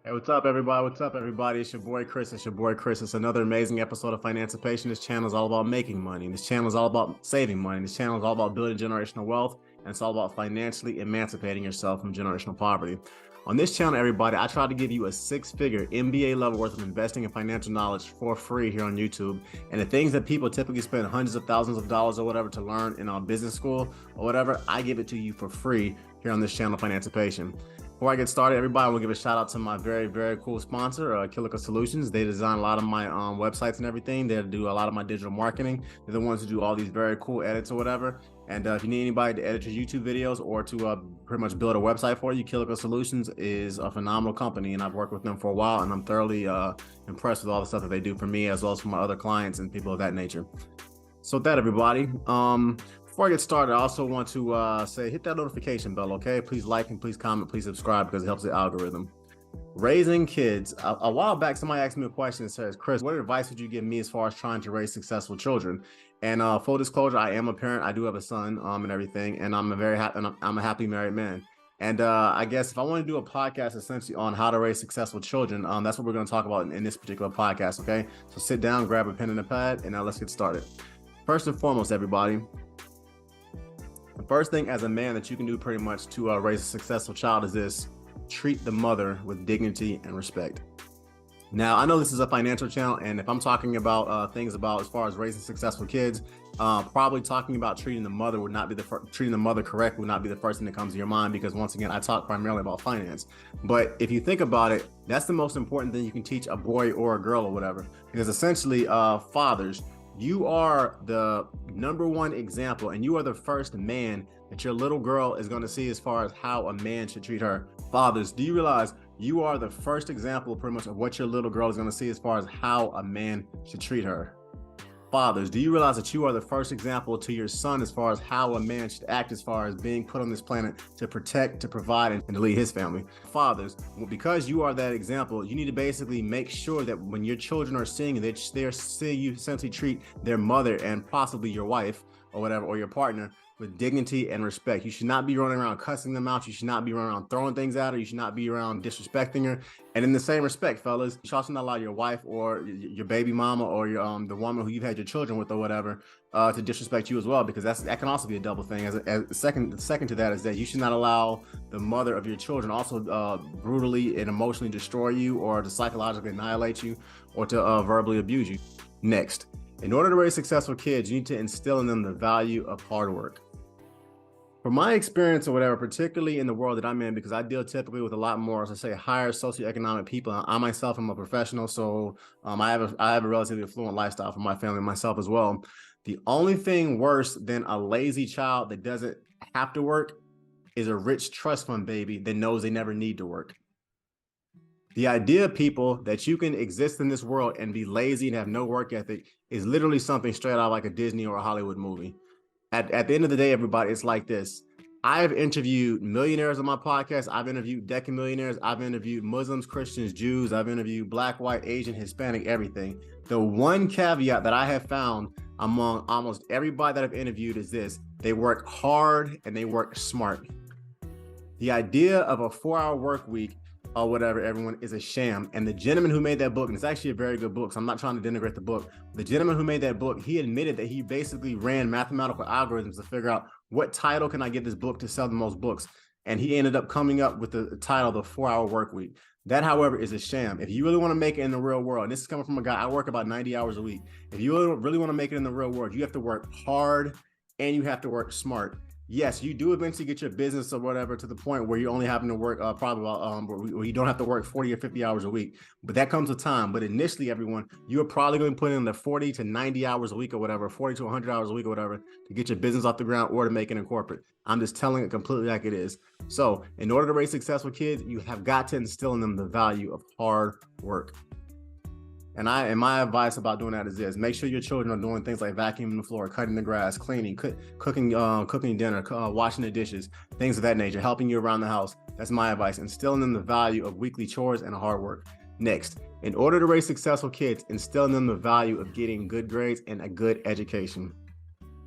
Hey, what's up, everybody? What's up, everybody? It's your boy Chris. It's your boy Chris. It's another amazing episode of Financipation. This channel is all about making money. This channel is all about saving money. This channel is all about building generational wealth, and it's all about financially emancipating yourself from generational poverty. On this channel, everybody, I try to give you a six-figure MBA level worth of investing and financial knowledge for free here on YouTube. And the things that people typically spend hundreds of thousands of dollars or whatever to learn in a business school or whatever, I give it to you for free here on this channel, Financipation. Before I get started, everybody, I will give a shout out to my very cool sponsor, Kilica Solutions. They design a lot of my websites and everything. They do a lot of my digital marketing. They're the ones who do all these very cool edits or whatever. And if you need anybody to edit your YouTube videos or to pretty much build a website for you, Kilica Solutions is a phenomenal company, and I've worked with them for a while, and I'm thoroughly impressed with all the stuff that they do for me as well as for my other clients and people of that nature. So with that, everybody, before I get started, I also want to say hit that notification bell, okay? Please like and please comment, please subscribe because it helps the algorithm. Raising kids. A while back, somebody asked me a question that says, Chris, what advice would you give me as far as trying to raise successful children? And full disclosure, I am a parent. I do have a son and everything, and I'm a happy married man. And I guess if I want to do a podcast essentially on how to raise successful children, that's what we're going to talk about in this particular podcast, okay? So sit down, grab a pen and a pad, and now let's get started. First and foremost, everybody, the first thing as a man that you can do pretty much to raise a successful child is this: treat the mother with dignity and respect. Now, I know this is a financial channel, and if I'm talking about things about as far as raising successful kids, probably talking about treating the mother would not be treating the mother correct would not be the first thing that comes to your mind, because once again, I talk primarily about finance. But if you think about it, that's the most important thing you can teach a boy or a girl or whatever, because essentially, fathers, you are the number one example, and you are the first man that your little girl is going to see as far as how a man should treat her. Fathers, do you realize you are the first example pretty much of what your little girl is going to see as far as how a man should treat her? Fathers, do you realize that you are the first example to your son as far as how a man should act as far as being put on this planet to protect, to provide, and to lead his family? Fathers, because you are that example, you need to basically make sure that when your children are seeing that they're seeing you essentially treat their mother and possibly your wife or whatever, or your partner, with dignity and respect. You should not be running around cussing them out. You should not be running around throwing things at her. You should not be around disrespecting her. And in the same respect, fellas, you should also not allow your wife or your baby mama or your the woman who you've had your children with or whatever to disrespect you as well, because that can also be a double thing. As second to that is that you should not allow the mother of your children also brutally and emotionally destroy you, or to psychologically annihilate you, or to verbally abuse you. Next, in order to raise successful kids, you need to instill in them the value of hard work. From my experience or whatever, particularly in the world that I'm in, because I deal typically with a lot more, as I say, higher socioeconomic people. I myself am a professional, so I have a relatively affluent lifestyle for my family and myself as well. The only thing worse than a lazy child that doesn't have to work is a rich trust fund baby that knows they never need to work. The idea, people, that you can exist in this world and be lazy and have no work ethic is literally something straight out of like a Disney or a Hollywood movie. At the end of the day, everybody, it's like this. I've interviewed millionaires on my podcast. I've interviewed decamillionaires. I've interviewed Muslims, Christians, Jews. I've interviewed Black, white, Asian, Hispanic, everything. The one caveat that I have found among almost everybody that I've interviewed is this: they work hard and they work smart. The idea of a 4-hour work week or whatever, everyone, is a sham. And the gentleman who made that book, and it's actually a very good book, so I'm not trying to denigrate the book. The gentleman who made that book, he admitted that he basically ran mathematical algorithms to figure out what title can I give this book to sell the most books. And he ended up coming up with the title, The 4-Hour Work Week. That, however, is a sham. If you really want to make it in the real world, and this is coming from a guy, I work about 90 hours a week. If you really want to make it in the real world, you have to work hard and you have to work smart. Yes, you do eventually get your business or whatever to the point where you're only having to work probably about where you don't have to work 40 or 50 hours a week, but that comes with time. But initially, everyone, you're probably going to put in the 40 to 90 hours a week or whatever, 40 to 100 hours a week or whatever, to get your business off the ground or to make it in corporate. I'm just telling it completely like it is. So in order to raise successful kids, you have got to instill in them the value of hard work. And my advice about doing that is this: make sure your children are doing things like vacuuming the floor, cutting the grass, cleaning, cooking dinner, washing the dishes, things of that nature, helping you around the house. That's my advice. Instilling them the value of weekly chores and hard work. Next, in order to raise successful kids, instill in them the value of getting good grades and a good education.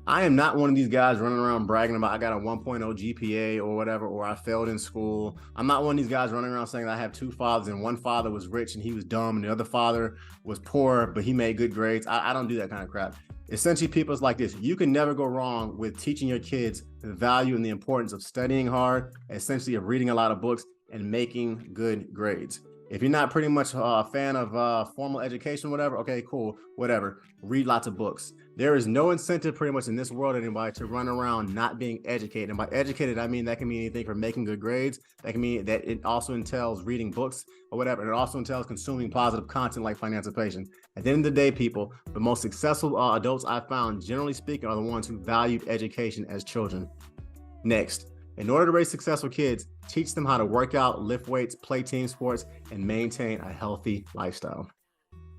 I am not one of these guys running around bragging about I got a 1.0 GPA or whatever, or I failed in school. I'm not one of these guys running around saying that I have two fathers and one father was rich and he was dumb and the other father was poor, but he made good grades. I don't do that kind of crap. Essentially, people is like this. You can never go wrong with teaching your kids the value and the importance of studying hard, essentially of reading a lot of books and making good grades. If you're not pretty much a fan of formal education, whatever, okay, cool, whatever. Read lots of books. There is no incentive pretty much in this world, anybody, to run around not being educated. And by educated, I mean that can mean anything from making good grades. That can mean that it also entails reading books or whatever. It also entails consuming positive content like financial. At the end of the day, people, the most successful adults I've found, generally speaking, are the ones who valued education as children. Next, in order to raise successful kids, teach them how to work out, lift weights, play team sports, and maintain a healthy lifestyle.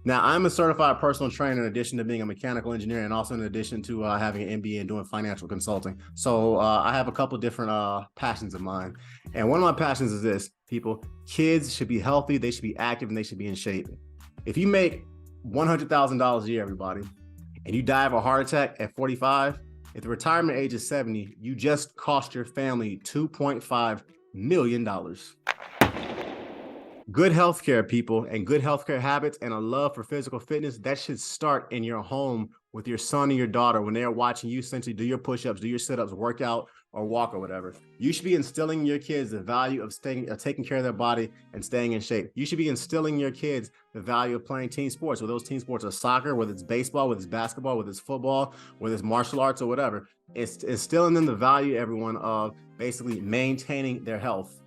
Now, I'm a certified personal trainer in addition to being a mechanical engineer and also in addition to having an MBA and doing financial consulting. So I have a couple different passions of mine. And one of my passions is this, people, kids should be healthy, they should be active, and they should be in shape. If you make $100,000 a year, everybody, and you die of a heart attack at 45, if the retirement age is 70, you just cost your family $2.5 million. Good healthcare, people, and good healthcare habits and a love for physical fitness, that should start in your home with your son and your daughter when they're watching you essentially do your push-ups, do your sit-ups, work out, or walk or whatever. You should be instilling in your kids the value of taking care of their body and staying in shape. You should be instilling in your kids the value of playing team sports, whether those team sports are soccer, whether it's baseball, whether it's basketball, whether it's football, whether it's martial arts or whatever. It's instilling in them the value, everyone, of basically maintaining their health.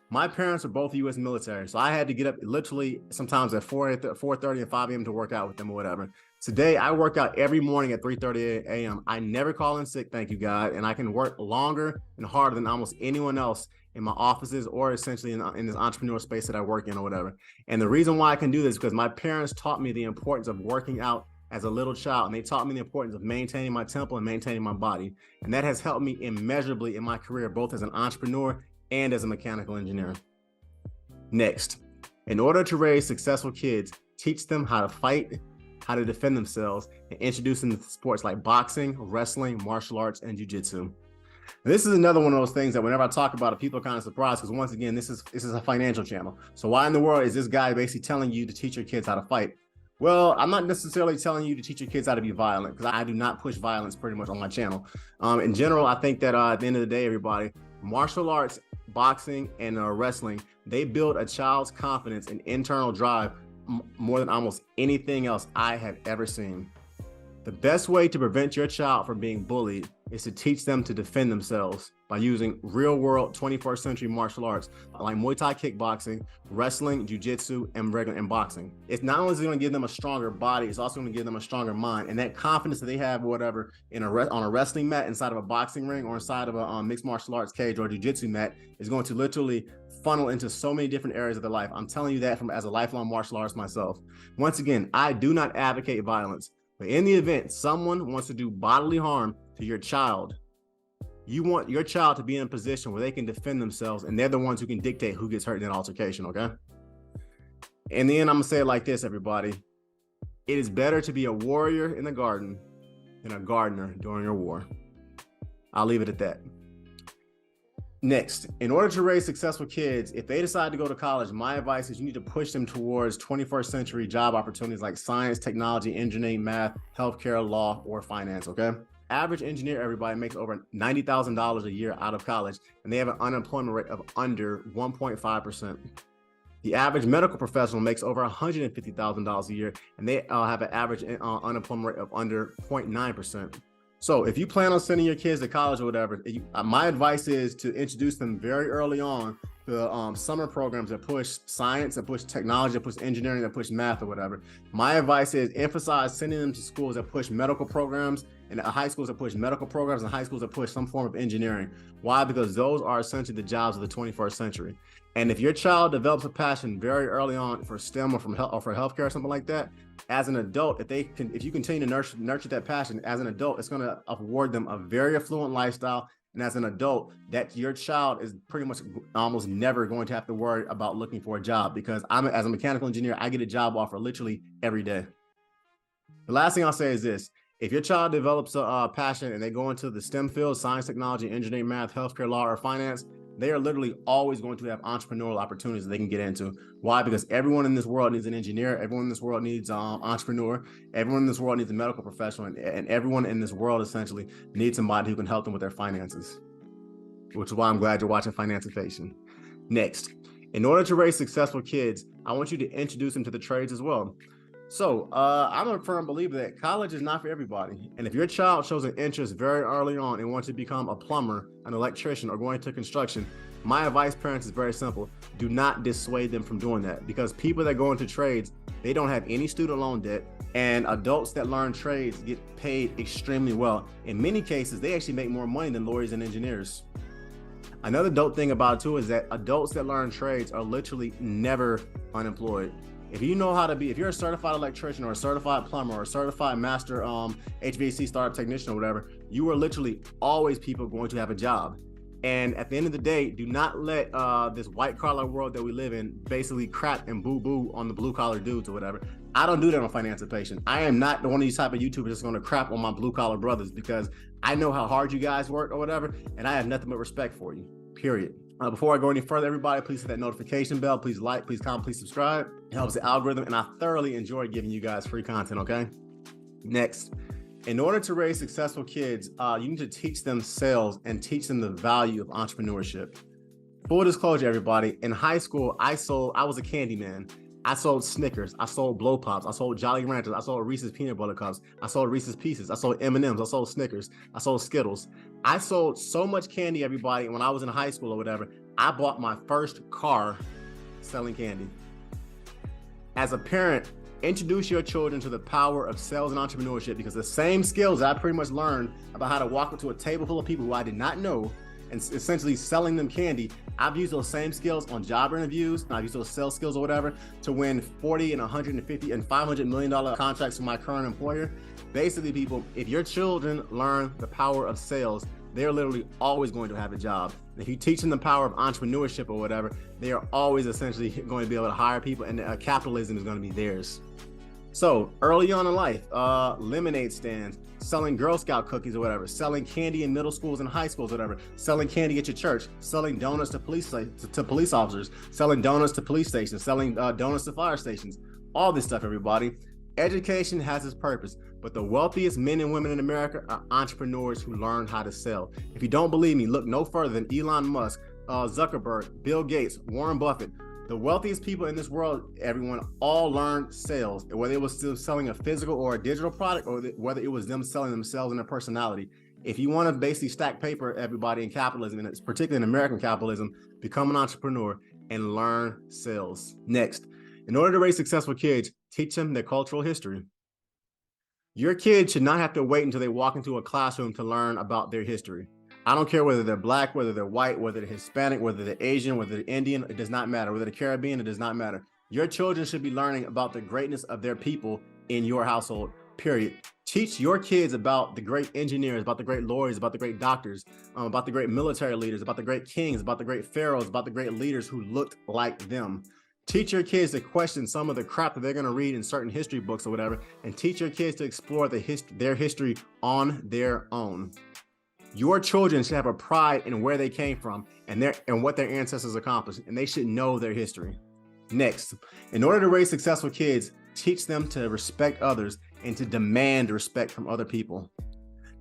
My parents are both U.S. military, so I had to get up literally sometimes at 4:30 and 5 a.m. to work out with them or whatever. Today, I work out every morning at 3:30 a.m. I never call in sick, thank you, God, and I can work longer and harder than almost anyone else in my offices or essentially in this entrepreneur space that I work in or whatever. And the reason why I can do this is because my parents taught me the importance of working out as a little child, and they taught me the importance of maintaining my temple and maintaining my body. And that has helped me immeasurably in my career, both as an entrepreneur and as a mechanical engineer. Next, in order to raise successful kids, teach them how to fight, how to defend themselves, and introduce them to sports like boxing, wrestling, martial arts, and jiu-jitsu. This is another one of those things that whenever I talk about it, people are kind of surprised because once again, this is a financial channel. So why in the world is this guy basically telling you to teach your kids how to fight? Well, I'm not necessarily telling you to teach your kids how to be violent because I do not push violence pretty much on my channel. In general, I think that at the end of the day, everybody, martial arts, boxing, and wrestling, they build a child's confidence and internal drive more than almost anything else I have ever seen. The best way to prevent your child from being bullied is to teach them to defend themselves by using real-world 21st century martial arts like Muay Thai kickboxing, wrestling, jiu-jitsu, and boxing. It's not only going to give them a stronger body, it's also going to give them a stronger mind. And that confidence that they have, whatever, on a wrestling mat, inside of a boxing ring, or inside of a mixed martial arts cage or jiu-jitsu mat is going to literally funnel into so many different areas of their life. I'm telling you that as a lifelong martial artist myself. Once again, I do not advocate violence. But in the event someone wants to do bodily harm to your child, you want your child to be in a position where they can defend themselves, and they're the ones who can dictate who gets hurt in an altercation, okay? In the end, I'm gonna say it like this, everybody. It is better to be a warrior in the garden than a gardener during a war. I'll leave it at that. Next, in order to raise successful kids, if they decide to go to college, my advice is you need to push them towards 21st century job opportunities like science, technology, engineering, math, healthcare, law, or finance, okay? Average engineer, everybody, makes over $90,000 a year out of college, and they have an unemployment rate of under 1.5%. The average medical professional makes over $150,000 a year, and they have an average unemployment rate of under 0.9%. So if you plan on sending your kids to college or whatever, my advice is to introduce them very early on to summer programs that push science, that push technology, that push engineering, that push math or whatever. My advice is emphasize sending them to schools that push medical programs and high schools that push medical programs and high schools that push some form of engineering. Why? Because those are essentially the jobs of the 21st century. And if your child develops a passion very early on for STEM or for healthcare or something like that, as an adult, if you continue to nurture that passion as an adult, it's going to afford them a very affluent lifestyle. And as an adult, that your child is pretty much almost never going to have to worry about looking for a job, because as a mechanical engineer, I get a job offer literally every day. The last thing I'll say is this. If your child develops a passion and they go into the STEM field, science, technology, engineering, math, healthcare, law, or finance, they are literally always going to have entrepreneurial opportunities that they can get into. Why? Because everyone in this world needs an engineer. Everyone in this world needs entrepreneur. Everyone in this world needs a medical professional. And everyone in this world essentially needs somebody who can help them with their finances, which is why I'm glad you're watching Financipation. Next, in order to raise successful kids, I want you to introduce them to the trades as well. So I'm a firm believer that college is not for everybody. And if your child shows an interest very early on and wants to become a plumber, an electrician, or going into construction, my advice, parents, is very simple. Do not dissuade them from doing that, because people that go into trades, they don't have any student loan debt, and adults that learn trades get paid extremely well. In many cases, they actually make more money than lawyers and engineers. Another dope thing about it too is that adults that learn trades are literally never unemployed. If you know how to be, if you're a certified electrician or a certified plumber or a certified master HVAC startup technician or whatever, you are literally always people going to have a job. And at the end of the day, do not let this white collar world that we live in basically crap and boo-boo on the blue collar dudes or whatever. I don't do that on Financipation. I am not one of these type of YouTubers that's going to crap on my blue collar brothers, because I know how hard you guys work or whatever, and I have nothing but respect for you, period. Before I go any further, everybody, please hit that notification bell. Please like, please comment, please subscribe. It helps the algorithm, and I thoroughly enjoy giving you guys free content, okay? Next, in order to raise successful kids, you need to teach them sales and teach them the value of entrepreneurship. Full disclosure, everybody, in high school, I was a candy man. I sold Snickers, I sold Blow Pops, I sold Jolly Ranchers, I sold Reese's Peanut Butter Cups, I sold Reese's Pieces, I sold M&Ms, I sold Snickers, I sold Skittles. I sold so much candy, everybody, when I was in high school or whatever. I bought my first car selling candy. As a parent, introduce your children to the power of sales and entrepreneurship, because the same skills that I pretty much learned about how to walk up to a table full of people who I did not know and essentially selling them candy, I've used those same skills on job interviews, and I've used those sales skills or whatever to win 40 and 150 and $500 million contracts from my current employer. Basically, people, if your children learn the power of sales, they're literally always going to have a job. And if you teach them the power of entrepreneurship or whatever, they are always essentially going to be able to hire people, and capitalism is going to be theirs. So early on in life, lemonade stands, selling Girl Scout cookies or whatever, selling candy in middle schools and high schools or whatever, selling candy at your church, selling donuts to police officers, selling donuts to police stations, selling donuts to fire stations, all this stuff, everybody. Education has its purpose, but the wealthiest men and women in America are entrepreneurs who learn how to sell. If you don't believe me, look no further than Elon Musk, Zuckerberg, Bill Gates, Warren Buffett. The wealthiest people in this world, everyone, all learned sales, whether it was still selling a physical or a digital product, or whether it was them selling themselves and their personality. If you want to basically stack paper, everybody, in capitalism, and it's particularly in American capitalism, become an entrepreneur and learn sales. Next, in order to raise successful kids, teach them their cultural history. Your kids should not have to wait until they walk into a classroom to learn about their history. I don't care whether they're Black, whether they're white, whether they're Hispanic, whether they're Asian, whether they're Indian, it does not matter. Whether they're Caribbean, it does not matter. Your children should be learning about the greatness of their people in your household, period. Teach your kids about the great engineers, about the great lawyers, about the great doctors, about the great military leaders, about the great kings, about the great pharaohs, about the great leaders who looked like them. Teach your kids to question some of the crap that they're going to read in certain history books or whatever, and teach your kids to explore their history on their own. Your children should have a pride in where they came from and what their ancestors accomplished, and they should know their history. Next, in order to raise successful kids, teach them to respect others and to demand respect from other people.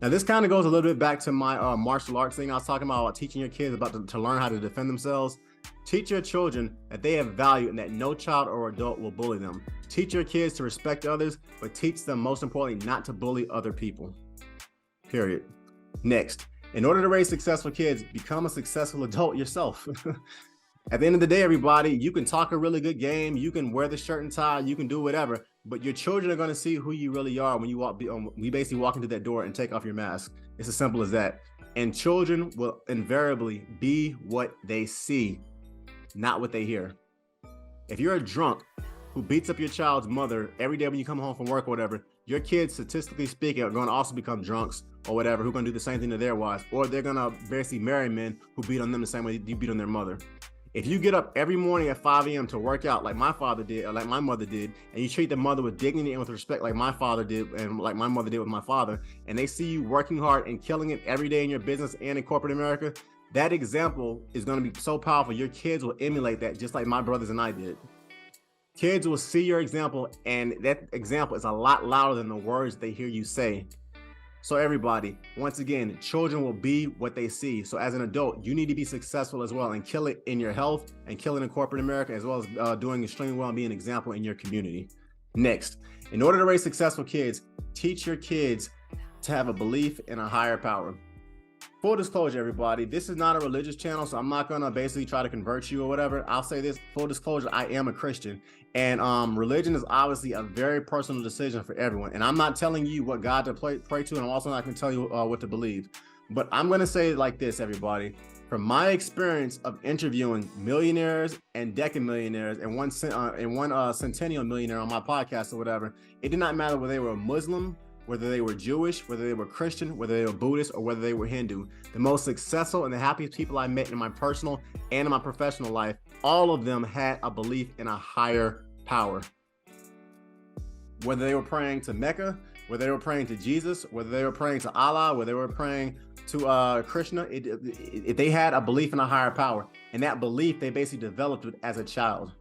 Now, this kind of goes a little bit back to my martial arts thing I was talking about teaching your kids to learn how to defend themselves. Teach your children that they have value and that no child or adult will bully them. Teach your kids to respect others, but teach them, most importantly, not to bully other people, period. Next, in order to raise successful kids, become a successful adult yourself. At the end of the day, everybody, you can talk a really good game, you can wear the shirt and tie, you can do whatever, but your children are going to see who you really are when you basically walk into that door and take off your mask. It's as simple as that. And children will invariably be what they see, not what they hear. If you're a drunk who beats up your child's mother every day when you come home from work or whatever, your kids, statistically speaking, are going to also become drunks or whatever, who are going to do the same thing to their wives, or they're going to basically marry men who beat on them the same way you beat on their mother. If you get up every morning at 5 a.m. to work out like my father did, or like my mother did, and you treat the mother with dignity and with respect like my father did and like my mother did with my father, and they see you working hard and killing it every day in your business and in corporate America, that example is going to be so powerful. Your kids will emulate that just like my brothers and I did. Kids will see your example, and that example is a lot louder than the words they hear you say. So everybody, once again, children will be what they see. So as an adult, you need to be successful as well and kill it in your health and kill it in corporate America, as well as doing extremely well and being an example in your community. Next, in order to raise successful kids, teach your kids to have a belief in a higher power. Full disclosure, everybody, this is not a religious channel, so I'm not going to basically try to convert you or whatever. I'll say this, full disclosure, I am a Christian, and religion is obviously a very personal decision for everyone. And I'm not telling you what God to pray to, and I'm also not going to tell you what to believe. But I'm going to say it like this, everybody. From my experience of interviewing millionaires and decamillionaires and one centennial millionaire on my podcast or whatever, it did not matter whether they were a Muslim, whether they were Jewish, whether they were Christian, whether they were Buddhist, or whether they were Hindu. The most successful and the happiest people I met in my personal and in my professional life, all of them had a belief in a higher power. Whether they were praying to Mecca, whether they were praying to Jesus, whether they were praying to Allah, whether they were praying to Krishna, they had a belief in a higher power. And that belief, they basically developed it as a child.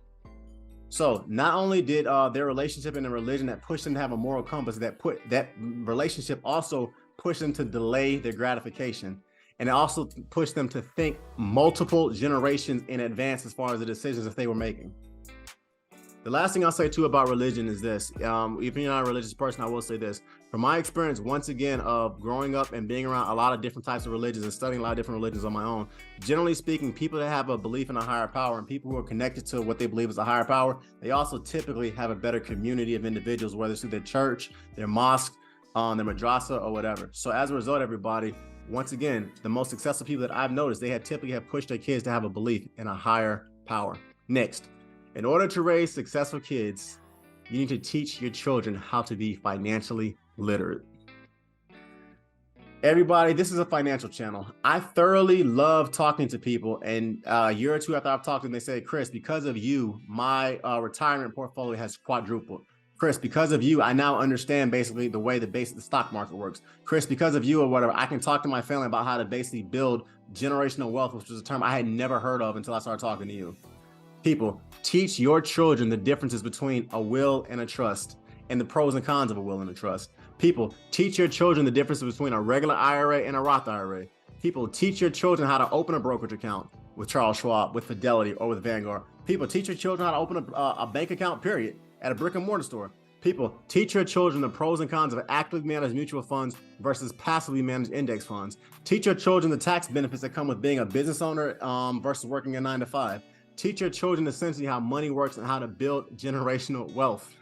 So not only did their relationship and the religion that pushed them to have a moral compass, that relationship also pushed them to delay their gratification. And it also pushed them to think multiple generations in advance as far as the decisions that they were making. The last thing I'll say too about religion is this. If you're not a religious person, I will say this. From my experience, once again, of growing up and being around a lot of different types of religions and studying a lot of different religions on my own, generally speaking, people that have a belief in a higher power and people who are connected to what they believe is a higher power, they also typically have a better community of individuals, whether it's through their church, their mosque, their madrasa, or whatever. So as a result, everybody, once again, the most successful people that I've noticed, they typically have pushed their kids to have a belief in a higher power. Next, in order to raise successful kids, you need to teach your children how to be financially literate. Everybody, this is a financial channel. I thoroughly love talking to people, and a year or two after I've talked to them, they say, Chris, because of you, my retirement portfolio has quadrupled. Chris, because of you, I now understand basically the way the stock market works. Chris, because of you or whatever, I can talk to my family about how to basically build generational wealth, which was a term I had never heard of until I started talking to you. People, teach your children the differences between a will and a trust and the pros and cons of a will and a trust. People, teach your children the difference between a regular IRA and a Roth IRA. People, teach your children how to open a brokerage account with Charles Schwab, with Fidelity, or with Vanguard. People, teach your children how to open a bank account, period, at a brick and mortar store. People, teach your children the pros and cons of actively managed mutual funds versus passively managed index funds. Teach your children the tax benefits that come with being a business owner versus working a 9-to-5. Teach your children essentially how money works and how to build generational wealth.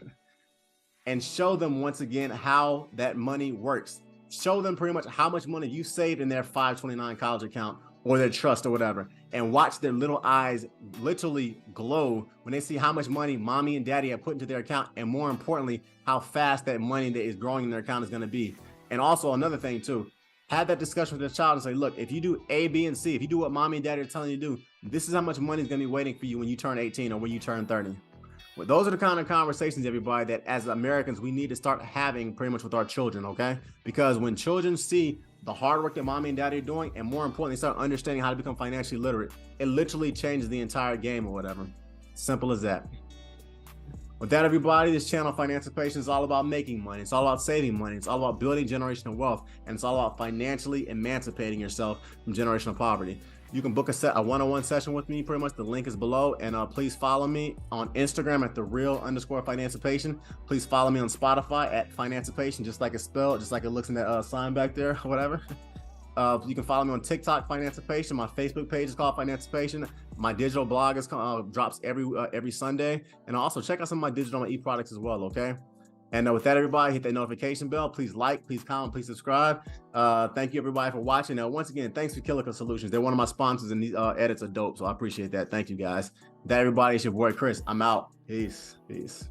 And show them once again how that money works. Show them pretty much how much money you saved in their 529 college account or their trust or whatever. And watch their little eyes literally glow when they see how much money mommy and daddy have put into their account. And more importantly, how fast that money that is growing in their account is going to be. And also another thing too, have that discussion with the child and say, look, if you do A, B, and C, if you do what mommy and daddy are telling you to do, this is how much money is going to be waiting for you when you turn 18 or when you turn 30. Well, those are the kind of conversations, everybody, that as Americans, we need to start having pretty much with our children, okay? Because when children see the hard work that mommy and daddy are doing, and more importantly, start understanding how to become financially literate, it literally changes the entire game or whatever. Simple as that. With that, everybody, this channel, Financipation, is all about making money. It's all about saving money. It's all about building generational wealth. And it's all about financially emancipating yourself from generational poverty. You can book a one-on-one session with me. Pretty much the link is below. And please follow me on Instagram at @thereal_Financipation. Please follow me on Spotify at Financipation, just like it's spelled, just like it looks in that sign back there, whatever. You can follow me on TikTok, Financipation. My Facebook page is called Financipation. My digital blog is drops every Sunday. And also check out some of my digital and e-products as well, okay? And with that, everybody, hit that notification bell. Please like, please comment, please subscribe. Thank you, everybody, for watching. Now, once again, thanks to Killico Solutions. They're one of my sponsors, and these edits are dope, so I appreciate that. Thank you, guys. That, everybody, it's your boy, Chris. I'm out. Peace. Peace.